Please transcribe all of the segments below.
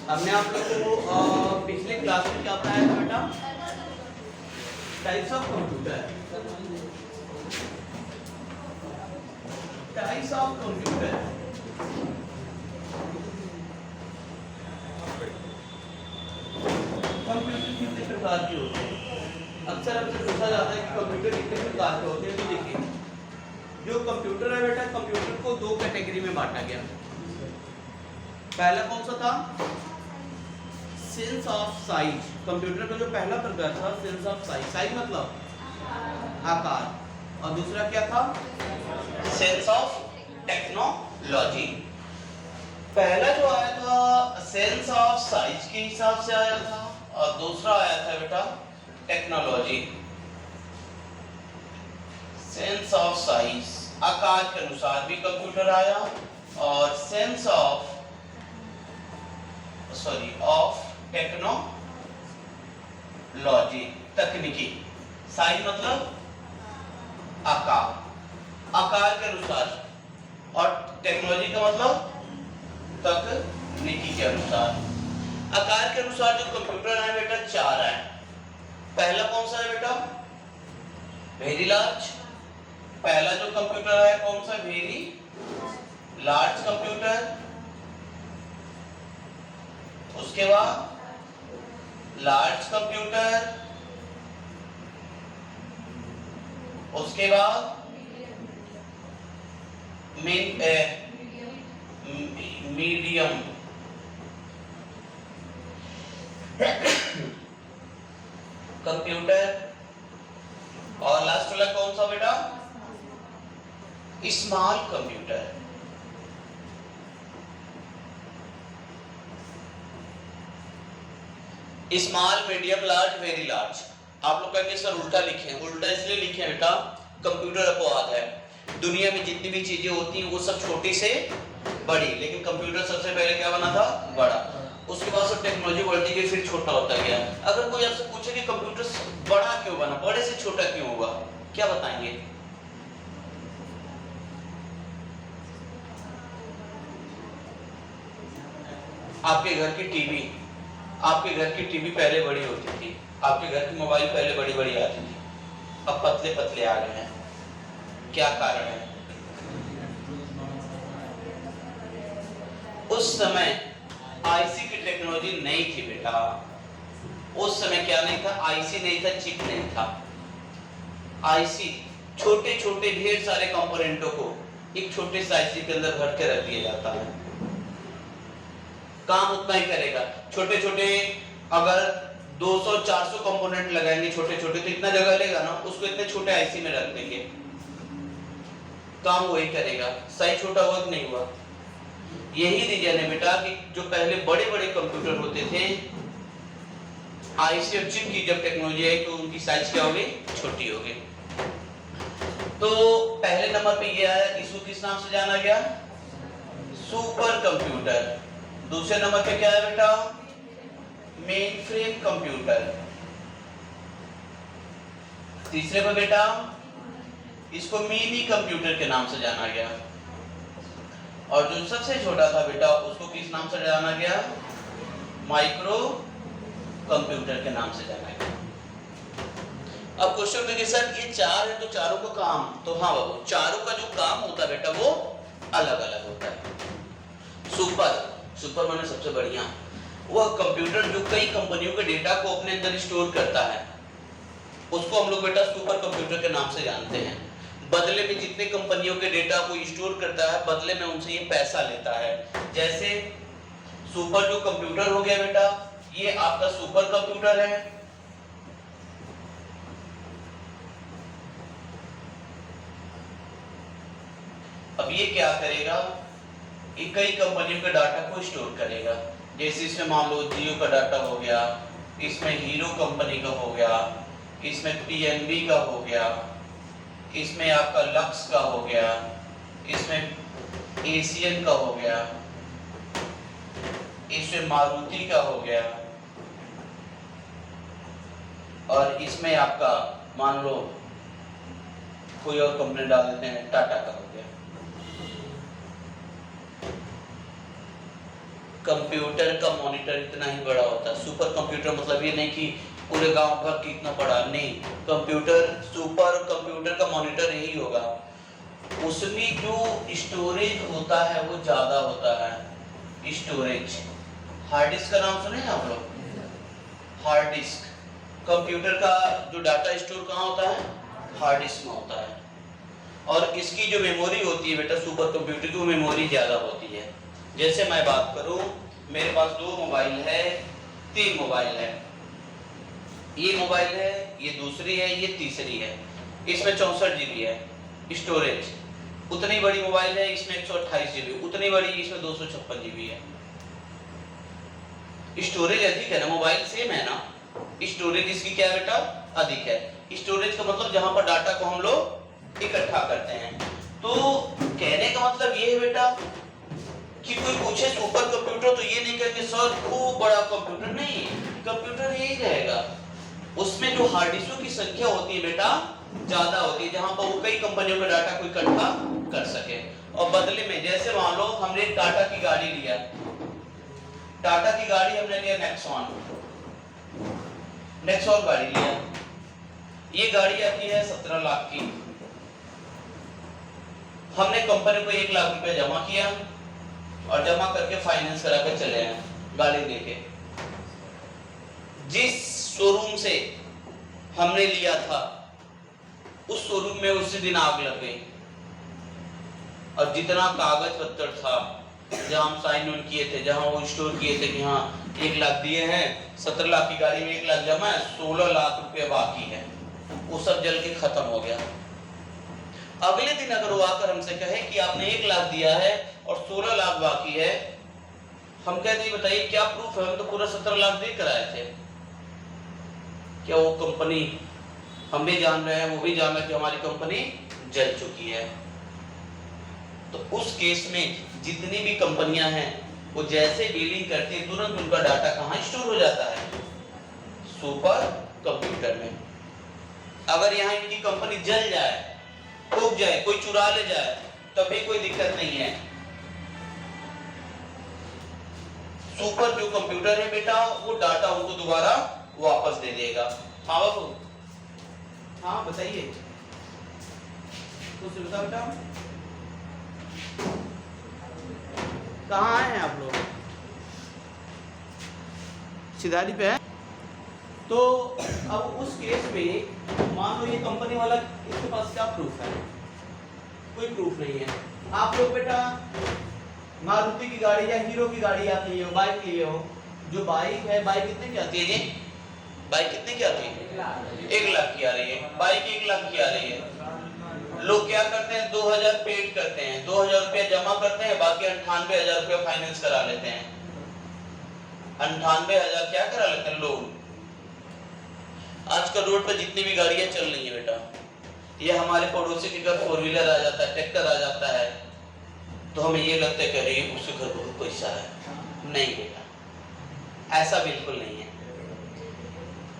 हमने आप लोगों को पिछले क्लास में क्या पढ़ाया था बेटा? Types of computer. Types of computer. Computer कितने प्रकार के होते हैं? अक्सर हमसे पूछा जाता है कि कंप्यूटर कितने प्रकार के होते हैं। तो देखिए, जो कंप्यूटर है बेटा, कंप्यूटर को दो कैटेगरी में बांटा गया। पहला कौन सा था? Sense of size. कंप्यूटर का जो पहला प्रकार था सेंस ऑफ साइज। साइज मतलब आकार। और दूसरा क्या था? Sense of technology. पहला जो आया था सेंस ऑफ साइज के हिसाब से आया था और दूसरा आया था बेटा टेक्नोलॉजी। सेंस ऑफ साइज आकार के अनुसार भी कंप्यूटर आया और सेंस ऑफ टेक्नोलॉजी तकनीकी। साइज मतलब आकार के अनुसार और टेक्नोलॉजी का मतलब तकनीकी के अनुसार। आकार के अनुसार जो कंप्यूटर है बेटा चार है। पहला कौन सा है बेटा? Very large. पहला जो कंप्यूटर है कौन सा? Very large computer. उसके बाद लार्ज कंप्यूटर। उसके बाद मीडियम। कंप्यूटर। और लास्ट वाला कौन सा बेटा? Small computer. Small, medium, large, very large. आप लोग कहेंगे सर उल्टा लिखे हैं। उल्टा इसलिए लिखे हैं बेटा, कंप्यूटर अपवाद है। दुनिया में जितनी भी चीजें होती हैं वो सब छोटी से बड़ी, लेकिन कंप्यूटर सबसे पहले क्या बना था? बड़ा। उसके बाद सब टेक्नोलॉजी बढ़ती गई, फिर छोटा होता गया। अगर कोई आपसे पूछे कि कंप्यूटर बड़ा क्यों बना, बड़े से छोटा क्यों हुआ, क्या बताएंगे? आपके घर की टीवी पहले बड़ी होती थी, आपके घर की मोबाइल पहले बड़ी बड़ी आती थी, अब पतले पतले आ गए हैं। क्या कारण है? उस समय आईसी की टेक्नोलॉजी नहीं थी बेटा। उस समय क्या नहीं था? आईसी नहीं था, चिप नहीं था। आईसी छोटे छोटे ढेर सारे कंपोनेंटों को एक छोटे से आईसी के अंदर भर के रख दिया जाता है। काम उतना ही करेगा। छोटे छोटे अगर 200-400 कंपोनेंट लगाएंगे छोटे छोटे, तो इतना जगह लेगा ना, उसको इतने छोटे आईसी में रख देंगे, काम वही करेगा। साइज छोटा हुआ कि नहीं हुआ? यही रीजन है बेटा कि जो पहले बड़े बड़े कंप्यूटर होते थे, आईसी और चिप की जब टेक्नोलॉजी आई तो उनकी साइज क्या हो गई? छोटी हो गई। तो पहले नंबर पे ये आया, इसको किस नाम से जाना गया? Super computer. दूसरे नंबर पे क्या है बेटा? Main frame computer. तीसरे पे बेटा इसको मिनी कंप्यूटर के नाम से जाना गया। और जो सबसे छोटा था बेटा उसको किस नाम से जाना गया? माइक्रो कंप्यूटर के नाम से जाना गया। अब क्वेश्चन देखिए सर, ये चार है तो चारों का काम, तो हाँ बाबू, चारों का जो काम होता है बेटा वो अलग अलग होता है। सुपर माने सबसे बढ़िया। वह कंप्यूटर जो कई कंपनियों के डेटा को अपने अंदर स्टोर करता है, उसको हम लोग बेटा सुपर कंप्यूटर के नाम से जानते हैं। बदले में जितने कंपनियों के डेटा को स्टोर करता है, बदले में उनसे ये पैसा लेता है। जैसे सुपर जो कंप्यूटर हो गया बेटा, ये आपका सुपर कंप्यूटर है। अब ये क्या करेगा? ये कई कंपनियों के डाटा को स्टोर करेगा। जैसे इसमें मान लो जियो का डाटा हो गया, इसमें हीरो कंपनी का हो गया, इसमें पीएनबी का हो गया, इसमें आपका लक्स का हो गया, इसमें एशियन का हो गया, इसमें मारुति का हो गया, और इसमें आपका मान लो कोई और कंपनी डाल देते हैं, टाटा का हो गया। कंप्यूटर का मॉनिटर इतना ही बड़ा होता है। सुपर कंप्यूटर मतलब ये नहीं कि पूरे गांव भर की इतना बड़ा, नहीं। कंप्यूटर, सुपर कंप्यूटर का मॉनिटर यही होगा। उसमें जो स्टोरेज होता है वो ज्यादा होता है। स्टोरेज, हार्ड डिस्क का नाम सुने हैं आप लोग? हार्ड डिस्क, कंप्यूटर का जो डाटा स्टोर कहाँ होता है? हार्ड डिस्क में होता है। और इसकी जो मेमोरी होती है बेटा सुपर कंप्यूटर की, वो मेमोरी ज्यादा होती है। जैसे मैं बात करूं, मेरे पास 2 मोबाइल है, 3 मोबाइल है, ये मोबाइल है, ये दूसरी है, ये तीसरी है। इसमें 64 GB है स्टोरेज। उतनी बड़ी मोबाइल है, इसमें 128 GB, उतनी बड़ी इसमें 256 GB है। स्टोरेज अधिक है ना, मोबाइल सेम है ना, स्टोरेज इसकी क्या है बेटा? अधिक है। स्टोरेज का मतलब जहां पर डाटा को हम लोग इकट्ठा करते हैं। तो कहने का मतलब ये है बेटा कि कोई पूछे सुपर कंप्यूटर तो ये नहीं कहेंगे सर खूब बड़ा कंप्यूटर, नहीं, कंप्यूटर यही रहेगा। उसमें जो हार्ड डिस्कों की संख्या होती है बेटा ज्यादा होती है, जहां पर वो कई कंपनियों का डाटा को इकट्ठा कर सके। और बदले में जैसे मान लो हमने एक टाटा की गाड़ी लिया, टाटा की गाड़ी हमने लिया नेक्सॉन गाड़ी लिया। ये गाड़ी आती है 17 लाख की। हमने कंपनी को 1 लाख रुपए जमा किया और जमा करके फाइनेंस करा कर चले आए गाड़ी लेके। जिस शोरूम से हमने लिया था उस शोरूम में उसी दिन आग लग गई, और जितना कागज पत्तर था, जहां हम साइन ऑन किए थे, जहां वो स्टोर किए थे कि हाँ 1 लाख दिए हैं, 17 लाख की गाड़ी में 1 लाख जमा है, 16 लाख रुपए बाकी है, वो सब जल के खत्म हो गया। अगले दिन अगर वो आकर हमसे कहे कि आपने 1 लाख दिया है और 16 लाख बाकी है, हम कहते हैं बताइए क्या प्रूफ है, हम तो पूरा 17 लाख दे कर आए थे। क्या वो कंपनी, हम भी जान रहे हैं, वो भी जान रहे हैं कि हमारी कंपनी जल चुकी है। तो उस केस में जितनी भी कंपनियां हैं वो जैसे डीलिंग करती है, तुरंत उनका डाटा कहाँ स्टोर हो जाता है? सुपर कंप्यूटर में। अगर यहाँ इनकी कंपनी जल जाए, फूक जाए, कोई चुरा ले जाए, तभी कोई दिक्कत नहीं है। सुपर जो कंप्यूटर है बेटा वो डाटा उनको दोबारा वापस दे देगा। हाँ बाबू, हाँ बताइए, कुछ बता बेटा। कहाँ आए हैं आप लोग? सिधारी पे है। तो अब उस केस में मान लो ये कंपनी वाला, इसके पास क्या प्रूफ है? कोई प्रूफ नहीं है। आप लोग बेटा मारुति की गाड़ी या हीरो की गाड़ी आती है, बाइक लिए हो, जो बाइक है, बाइक कितने की आती है जी? बाइक कितने की आती है? 1 लाख की आ रही है। बाइक 1 लाख की आ रही है। लोग क्या करते हैं? 2000 पेड करते हैं, 2000 रुपया जमा करते हैं, बाकी 98,000 रुपया फाइनेंस करा लेते हैं। 98,000 क्या करा लेते हैं लोग। आजकल रोड पर जितनी भी गाड़ियां चल रही है बेटा, ये हमारे पड़ोसी के घर 4 व्हीलर आ जाता है, ट्रैक्टर आ जाता है, तो हमें ये लगता है कि अरे उसके घर बहुत पैसा है। नहीं बेटा, ऐसा बिल्कुल नहीं है।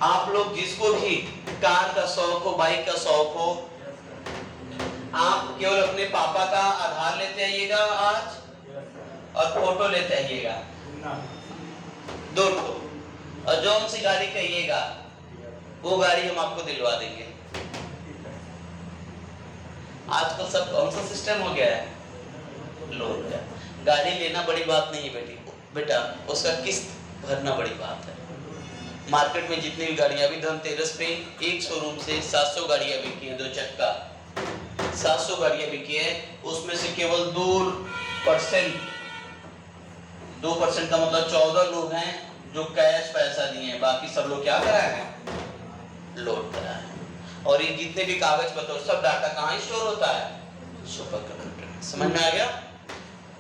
आप लोग जिसको भी कार का शौक हो, बाइक का शौक हो, आप केवल अपने पापा का आधार लेते आइएगा आज और फोटो लेते आइएगा, 2 ठो, और जौन सी गाड़ी कहिएगा वो गाड़ी हम आपको दिलवा देंगे। आजकल सब कौन सा सिस्टम हो गया है? लोन का। गाड़ी लेना बड़ी बात नहीं है बेटा, उसका किस्त भरना बड़ी बात है। मार्केट में जितनी भी गाड़ियां, अभी धनतेरस पे एक शोरूम से 700 गाड़ियां बिकी हैं, 2 चक्का 700 गाड़ियां बिकी है। उसमें से केवल 2% का मतलब 14 लोग हैं जो कैश पैसा दिए हैं, बाकी सब लोग क्या कराए हैं? लोड कराए हैं। और ये जितने भी कागज पत्र सब डाटा कहाँ स्टोर होता है? Super computer. समझ में आ गया?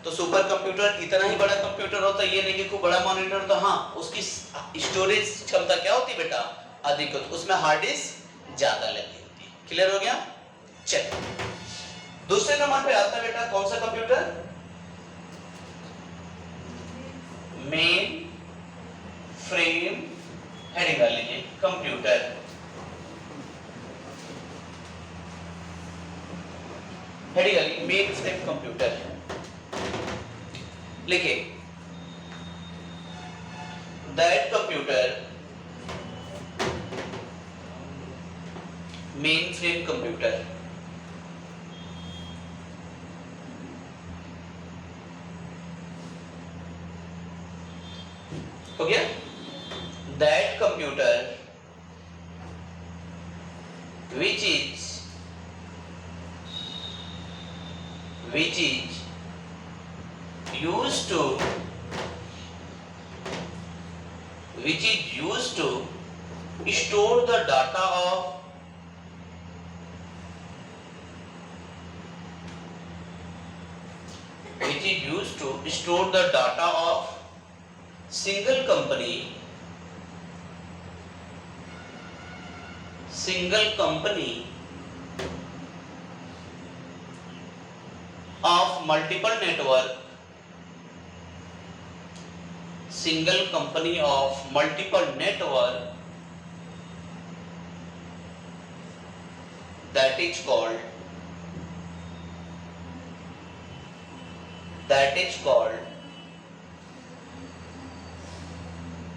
तो सुपर कंप्यूटर इतना ही बड़ा कंप्यूटर होता है, ये नहीं कि खूब बड़ा मॉनिटर, तो हाँ उसकी स्टोरेज क्षमता क्या होती है बेटा? अधिक होती। उसमें हार्ड डिस्क ज्यादा लगी होती है। क्लियर हो गया? चलिए दूसरे नंबर पे आता है बेटा कौन सा कंप्यूटर? मेन फ्रेम, हेडिंग डाल लीजिए कंप्यूटर। हेडिंग डालिए मेन फ्रेम कंप्यूटर। लिखिए that computer main frame computer, हो गया। That computer which is used to store the data of single company of multiple network, that is called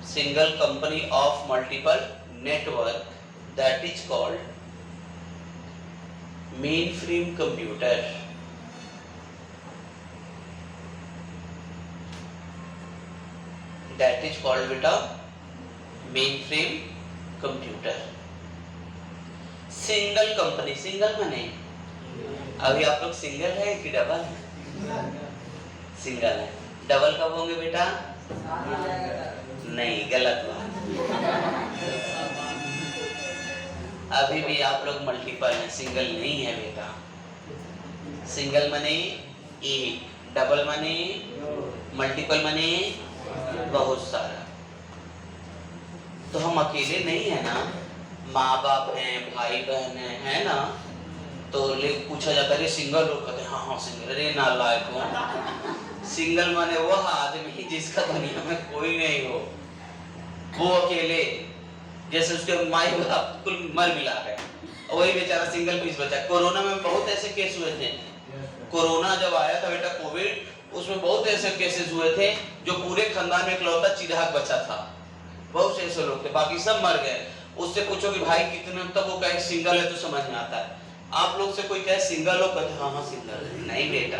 single company of multiple network, that is called mainframe computer। That is called बेटा mainframe computer। Single company, single माने अभी आप लोग single है कि double है? Single है। Double कब होंगे बेटा? नहीं, गलत बात। अभी भी आप लोग मल्टीपल हैं, सिंगल नहीं है बेटा। सिंगल माने एक, डबल माने मल्टीपल माने बहुत सारा। तो हम अकेले नहीं है ना, माँ बाप हैं, भाई बहन है ना, तो पूछा जाता है सिंगल लोग, कहते हैं हाँ सिंगल। अरे नालायक हो, सिंगल माने वह आदमी जिसका दुनिया में कोई नहीं हो, वो अकेले, जैसे उसके माई बाप कुल मर मिला है, वही बेचारा सिंगल पीस बचा। कोरोना में बहुत ऐसे केस हुए थे। कोरोना जब आया था बेटा कोविड, उसमें बहुत ऐसे केसेस हुए थे जो पूरे खानदान में इकलौता चिराग बचा था। बहुत से ऐसे लोग थे, बाकी सब मर गए। उससे पूछो कि भाई कितने, तब वो कहे सिंगल है, तो समझ में आता है। आप लोग से कोई कहे सिंगल हो, कहते हाँ हाँ सिंगल है। नहीं बेटा,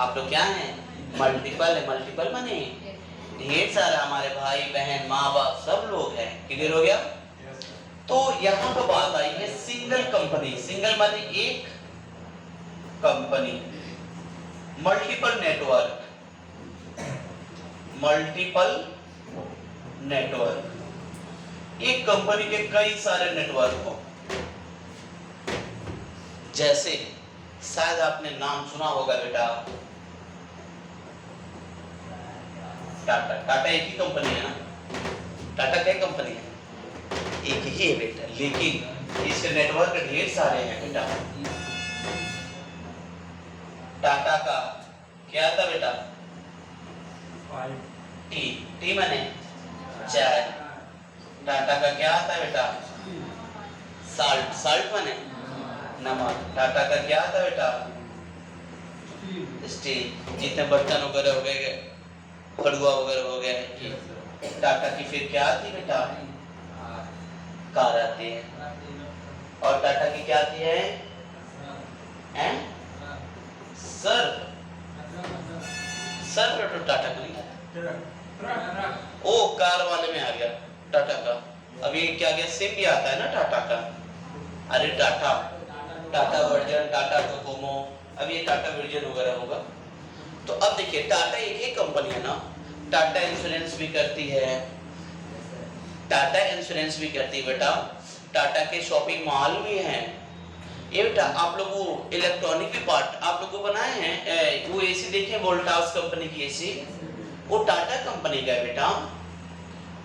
आप लोग क्या हैं? मल्टीपल है। मल्टीपल माने ढेर सारा, हमारे भाई बहन माँ बाप सब लोग हैं। क्लियर हो गया? तो यहाँ तो बात आई है सिंगल कंपनी। सिंगल माने एक कंपनी, मल्टीपल नेटवर्क, एक कंपनी के कई सारे नेटवर्क हो। जैसे शायद आपने नाम सुना होगा बेटा टाटा। टाटा एक ही कंपनी है ना? टाटा क्या कंपनी है? एक ही है बेटा, लेकिन इसके नेटवर्क ढेर सारे हैं बेटा। टाटा का क्या था बेटा? टी माने चाय। टाटा का क्या आता है बेटा? साल्ट। साल्ट माने नमक। टाटा का क्या आता है बेटा? स्टील। जितने बर्तन वगैरह हो गए, हड़ुआ वगैरह हो गए, टाटा की फिर क्या आती है बेटा? कार आती है। और टाटा की क्या आती है? सर्फ। सर्फ तो टाटा का नहीं आता। ओ कार वाले में आ गया टाटा का। अभी क्या गया? सिम भी आता है ना टाटा का। अरे टाटा वर्जन, टाटा डोकोमो, अब ये टाटा वर्जन वगैरह होगा। तो अब देखिए टाटा एक ही कंपनी है ना। टाटा इंश्योरेंस भी करती है, टाटा इंश्योरेंस भी करती है बेटा। टाटा के शॉपिंग मॉल भी हैं। ये बेटा आप लोग वो इलेक्ट्रॉनिक भी पार्ट आप लोग को बनाए हैं। वो एसी देखे वोल्टास कंपनी की एसी, वो टाटा कंपनी का है बेटा।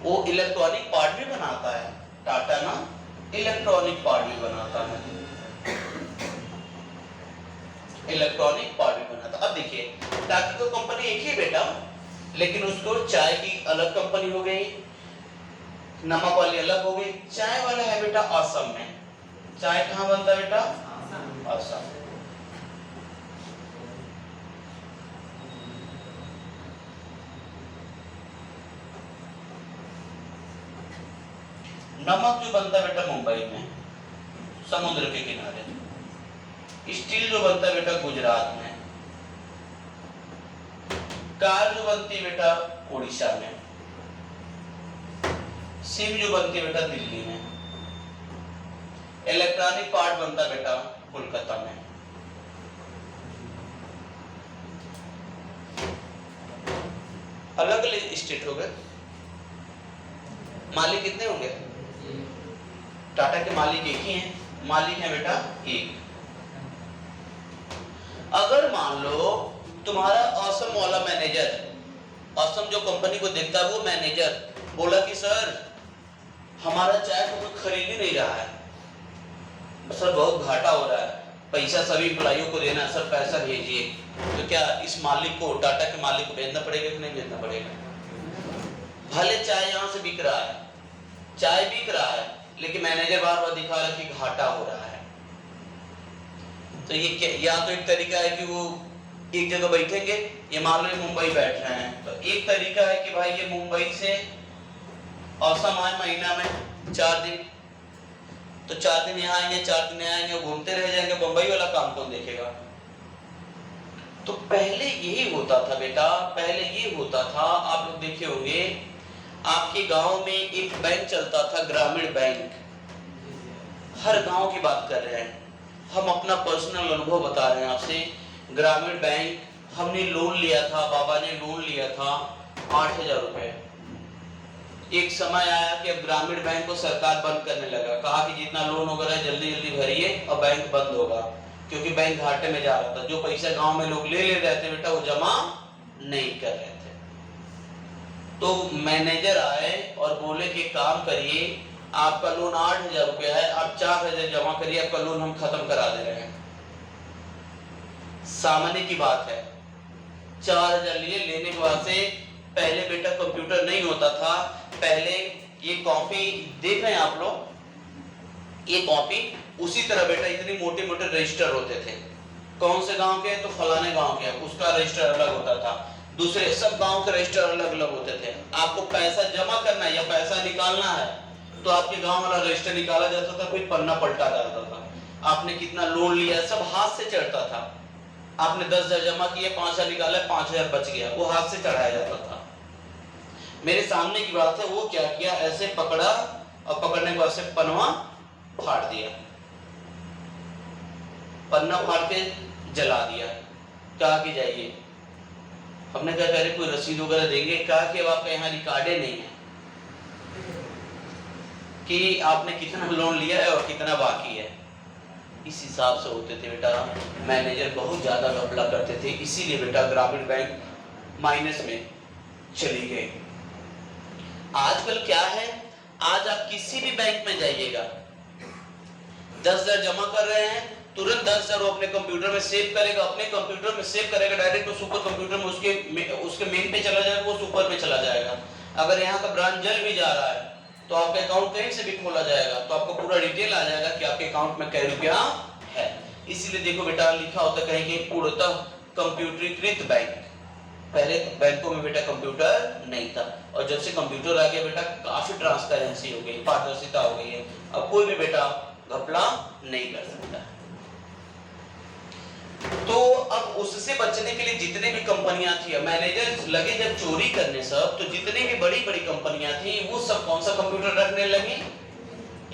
वो इलेक्ट्रॉनिक पार्ट भी बनाता है टाटा ना, इलेक्ट्रॉनिक पार्ट भी बनाता है, इलेक्ट्रॉनिक पार्ट भी बनाता। अब देखिए टाटा तो कंपनी एक ही बेटा, लेकिन उसको चाय की अलग कंपनी हो गई, नमक वाली अलग हो गई। चाय वाला है बेटा असम में। चाय कहाँ बनता है बेटा? असम। नमक जो बनता है बेटा मुंबई में, समुद्र के किनारे। स्टील जो बनता है बेटा गुजरात में। कार जो बनती है बेटा उड़ीसा में। सिम जो बनती है बेटा दिल्ली में। इलेक्ट्रॉनिक पार्ट बनता है बेटा कोलकाता में। अलग अलग स्टेट हो गए। मालिक कितने होंगे? टाटा के मालिक एक ही हैं, मालिक है बेटा एक। अगर मान लो तुम्हारा असम वाला मैनेजर, असम जो कंपनी को देखता है वो मैनेजर बोला कि सर हमारा चाय तो कोई खरीद ही नहीं रहा है, सर बहुत घाटा हो रहा है, पैसा सभी एम्प्लॉइयों को देना, सर पैसा भेजिए। तो क्या इस मालिक को, टाटा के मालिक को भेजना पड़ेगा कि नहीं भेजना पड़ेगा? भले चाय यहाँ से बिक रहा है, चाय बिक रहा है, लेकिन मैनेजर बार बार दिखा रहा है कि घाटा हो रहा है। तो ये क्या, या तो एक तरीका है कि वो एक जगह बैठेंगे, ये मान लो ये मुंबई बैठ रहे हैं, तो एक तरीका है कि भाई ये मुंबई से असम आए महीना में 4 दिन, तो 4 दिन यहाँ आएंगे, 4 दिन यहाँ आएंगे, घूमते रह जाएंगे, मुंबई वाला काम कौन देखेगा? तो पहले यही होता था बेटा, पहले ये होता था, आप लोग देखे होंगे आपके गांव में एक बैंक चलता था, ग्रामीण बैंक। हर गांव की बात कर रहे हैं हम, अपना पर्सनल अनुभव बता रहे हैं आपसे। ग्रामीण बैंक, हमने लोन लिया था, बाबा ने लोन लिया था 8,000 रुपए। एक समय आया कि अब ग्रामीण बैंक को सरकार बंद करने लगा, कहा कि जितना लोन वगैरह जल्दी जल्दी भरिए और बैंक बंद होगा, क्योंकि बैंक घाटे में जा रहा था। जो पैसा गांव में लोग ले रहे थे बेटा वो जमा नहीं कर रहे थे। तो मैनेजर आए और बोले कि काम करिए, आपका लोन 8,000 रुपया है, आप 4,000 जमा करिए, आपका लोन हम खत्म करा दे रहे हैं। सामान्य की बात है, 4,000 लिए। लेने के बाद से पहले बेटा कंप्यूटर नहीं होता था, पहले ये कॉपी देख रहे हैं आप लोग, ये कॉपी उसी तरह बेटा इतनी मोटे मोटे रजिस्टर होते थे। कौन से गांव के, तो फलाने गांव के, उसका रजिस्टर अलग होता था, दूसरे सब गांव के रजिस्टर अलग अलग होते थे। आपको पैसा जमा करना है या पैसा निकालना है तो आपके गांव वाला रजिस्टर निकाला जाता था, कोई पन्ना पलटा जाता था, आपने कितना लोन लिया सब हाथ से चढ़ता था। आपने 10,000 जमा किए, 5,000 निकाला, 5,000 बच गया, वो हाथ से चढ़ाया जाता था। मेरे सामने की बात है, वो क्या किया, ऐसे पकड़ा और पकड़ने के बाद से पन्ना फाड़ दिया, पन्ना फाड़ के जला दिया। कहा कि जाइए, हमने कहा अरे कोई रसीद वगैरह देंगे? कहा कि अब आपका यहाँ रिकॉर्डे नहीं है कि आपने कितना लोन लिया है और कितना बाकी है। इस हिसाब से होते थे बेटा, मैनेजर बहुत ज्यादा घपला करते थे, इसीलिए बेटा ग्रामीण बैंक माइनस में चली गई। आजकल क्या है, आज आप किसी भी बैंक में जाइएगा, 10,000 जमा कर रहे हैं, तुरंत 10,000 अपने कंप्यूटर में सेव करेगा, अपने कंप्यूटर में सेव करेगा, डायरेक्ट वो सुपर कंप्यूटर में उसके मेन पे चला जाएगा, वो सुपर में चला जाएगा। अगर यहाँ का ब्रांच जल भी जा रहा है तो आपका अकाउंट कहीं से भी खोला जाएगा, तो आपको पूरा डिटेल आ जाएगा कि आपके अकाउंट में क्या रुपया है। इसीलिए देखो बेटा लिखा होता कहीं कि पूर्णतः कंप्यूटरीकृत बैंक। पहले बैंकों में बेटा कंप्यूटर नहीं था, और जब से कंप्यूटर आ गया बेटा काफी ट्रांसपेरेंसी हो गई, पारदर्शिता हो गई है। अब कोई भी बेटा घपला नहीं कर सकता। तो अब उससे बचने के लिए जितने भी कंपनियां थी, मैनेजर लगे जब चोरी करने सब, तो जितनी भी बड़ी बड़ी कंपनियां थी वो सब कौन सा कंप्यूटर रखने लगी?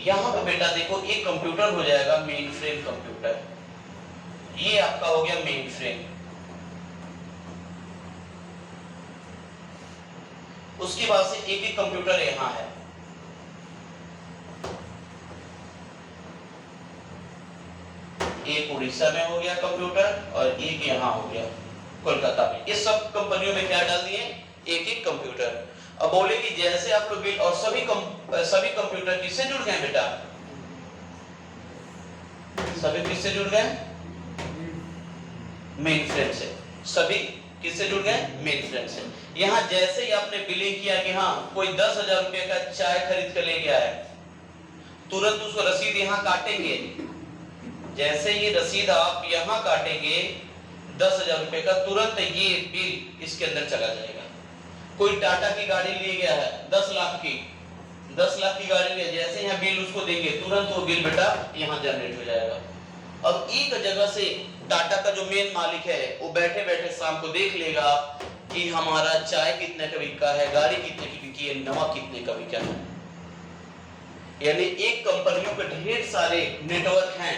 यहाँ पे बेटा देखो एक कंप्यूटर हो जाएगा मेन फ्रेम कंप्यूटर, ये आपका हो गया मेन फ्रेम। उसके बाद से एक एक कंप्यूटर यहाँ है, एक उड़ीसा में हो गया कंप्यूटर और एक यहाँ हो गया कोलकाता में। ये सब कंपनियों में क्या डाल दिए, एक एक कंप्यूटर। अब बोले कि जैसे आप लोग बिल, और सभी कंप्यूटर किससे जुड़ गए बेटा? सभी किससे जुड़ गए? मेन फ्रेम से। सभी किससे जुड़ गए? मेन फ्रेम से। यहाँ जैसे ही आपने बिलिंग किया कि हाँ कोई 10,000 रुपए का चाय खरीद कर ले गया है, तुरंत उसको रसीद यहाँ काटेंगे। जैसे ये रसीद आप यहाँ काटेंगे 10,000 रुपए का, तुरंत ये बिल इसके अंदर चला जाएगा। कोई टाटा की गाड़ी ले गया है 10 लाख की, 10 लाख की गाड़ी है, जैसे यहाँ बिल उसको देंगे तुरंत वो बिल बेटा यहाँ जनरेट हो जाएगा। अब एक जगह से टाटा का जो मेन मालिक है वो बैठे बैठे शाम को देख लेगा कि हमारा चाय कितने का बिका है, गाड़ी कितने की बिकी है, नमक कितने का बिका है। यानी एक कंपनियों के ढेर सारे नेटवर्क हैं,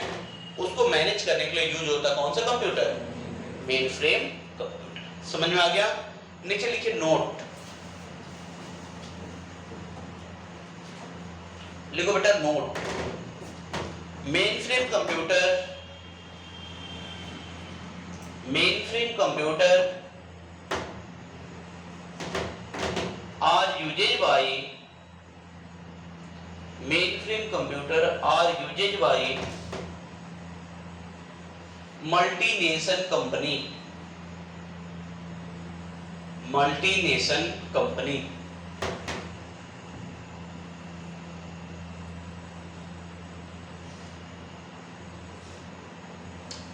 उसको मैनेज करने के लिए यूज होता है कौन सा कंप्यूटर? Main frame computer. समझ में आ गया? नीचे लिखिए नोट, लिखो बेटा note. Main frame computer are used by mainframe computer are used by multinational company।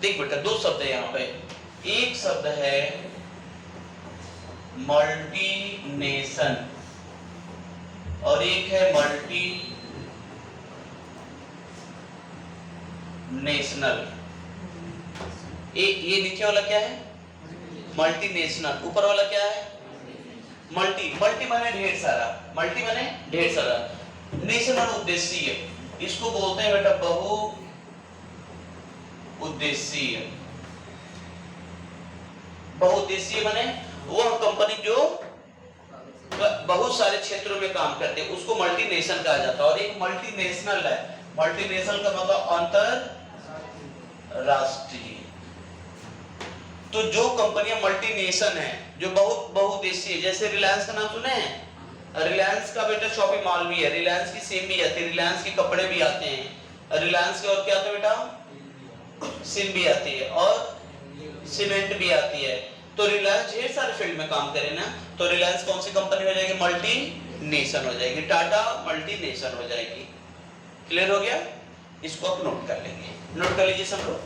देख बेटा दो शब्द है यहाँ पे, एक शब्द है मल्टीनेशन और एक है मल्टी नेशनल। ये नीचे वाला क्या है? मल्टीनेशनल। ऊपर वाला क्या है? मल्टी। मल्टी माने ढेर सारा, मल्टी माने ढेर सारा, नेशनल उद्देश्य, इसको बोलते हैं बेटा बहु उद्देश्य। बहुउद्देशीय माने वह कंपनी जो बहुत सारे क्षेत्रों में काम करते हैं उसको मल्टीनेशनल कहा जाता है। और एक मल्टीनेशनल है, मल्टीनेशनल का मतलब अंतरराष्ट्रीय। तो जो कंपनियां मल्टीनेशनल है, जो बहुत बहुउद्देशीय, जैसे रिलायंस का नाम सुने हैं? रिलायंस का बेटा शॉपिंग मॉल भी है, रिलायंस की सिम भी आती है, रिलायंस के कपड़े भी आते हैं, रिलायंस के और क्या आता है बेटा? सिम भी आती है और सीमेंट भी आती है। तो रिलायंस ढेर सारे फील्ड में काम करे ना, तो रिलायंस कौन सी कंपनी हो जाएगी? मल्टीनेशनल हो जाएगी। टाटा मल्टीनेशनल हो जाएगी। क्लियर हो गया? इसको आप नोट कर लेंगे, नोट कर लीजिए सब लोग।